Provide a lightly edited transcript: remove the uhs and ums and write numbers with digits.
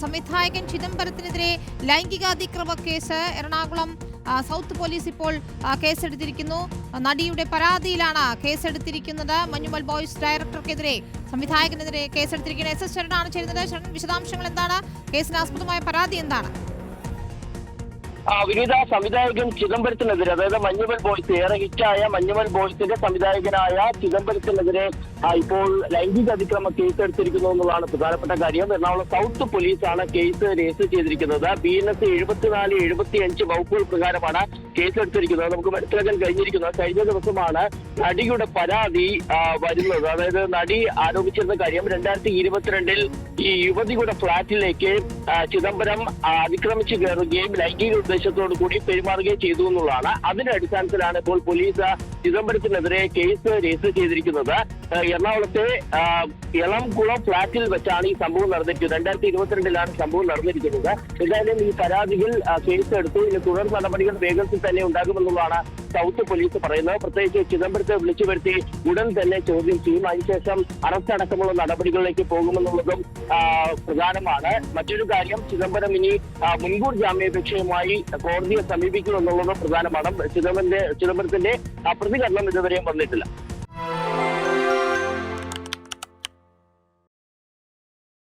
സംവിധായകൻ ചിദംബരത്തിനെതിരെ ലൈംഗികാതിക്രമ case Ernakulam south police ഇപ്പോൾ കേസെടുത്തിരിക്കുന്നു. നടിയുടെ പരാതിയിലാണ് കേസെടുത്തിരിക്കുന്നത്. മഞ്ഞുമൽ ബോയ്സ് ഡയറക്ടർക്കെതിരെ, സംവിധായകനെതിരെ കേസെടുത്തിരിക്കുന്നത്. SS ശരണാണ് ചേരുന്നത്. ശരൺ, വിശദാംശങ്ങൾ എന്താണ്? കേസിന് ആസ്പദമായ പരാതി എന്താണ്? വിവിധ സംവിധായകൻ ചിദംബരത്തിനെതിരെ, അതായത് മഞ്ഞുമൽ ബോയ്സ്, ഏറെ ഹിറ്റായ മഞ്ഞുമൽ ബോയ്സിന്റെ സംവിധായകനായ ചിദംബരത്തിനെതിരെ ഇപ്പോൾ ലൈംഗിക അതിക്രമ കേസ് എടുത്തിരിക്കുന്നു എന്നുള്ളതാണ് പ്രധാനപ്പെട്ട കാര്യം. എറണാകുളം സൗത്ത് പോലീസാണ് കേസ് രജിസ്റ്റർ ചെയ്തിരിക്കുന്നത്. BNS 74, 75 വകുപ്പുകൾ പ്രകാരമാണ് കേസ് എടുത്തിരിക്കുന്നത്. നമുക്ക് മനസ്സിലാക്കാൻ കഴിഞ്ഞിരിക്കുന്നത്, കഴിഞ്ഞ ദിവസമാണ് നടിയുടെ പരാതി വരുന്നത്. അതായത് നടി ആരോപിച്ചിരുന്ന കാര്യം, 2022 ഈ യുവതിയുടെ ഫ്ളാറ്റിലേക്ക് ചിദംബരം അതിക്രമിച്ചു കയറുകയും ലൈംഗിക ഉദ്ദേശത്തോടു കൂടി പെരുമാറുകയും ചെയ്തു എന്നുള്ളതാണ്. അതിന്റെ അടിസ്ഥാനത്തിലാണ് ഇപ്പോൾ പോലീസ് ചിദംബരത്തിനെതിരെ കേസ് രജിസ്റ്റർ ചെയ്തിരിക്കുന്നത്. എറണാകുളത്തെ എളംകുളം ഫ്ളാറ്റിൽ വെച്ചാണ് ഈ സംഭവം നടന്നിരിക്കുന്നത്. 2022 സംഭവം നടന്നിരിക്കുന്നത്. എന്തായാലും ഈ പരാതിയിൽ കേസ് എടുത്തു. ഇനി തുടർ നടപടികൾ വേഗത്തിൽ തന്നെ ഉണ്ടാകുമെന്നുള്ളതാണ് സൗത്ത് പോലീസ് പറയുന്നത്. പ്രത്യേകിച്ച് ചിദംബരത്തെ വിളിച്ചു വരുത്തി ഉടൻ തന്നെ ചോദ്യം ചെയ്യും. അതിനുശേഷം അറസ്റ്റ് അടക്കമുള്ള നടപടികളിലേക്ക് പോകുമെന്നുള്ളതും പ്രധാനമാണ്. മറ്റൊരു കാര്യം, ചിദംബരം ഇനി മുൻകൂർ ജാമ്യാപേക്ഷയുമായി കോടതിയെ സമീപിക്കുമെന്നുള്ളതും പ്രധാനമാണ്. ചിദംബരത്തിന്റെ പ്രതികരണം ഇതുവരെയും വന്നിട്ടില്ല.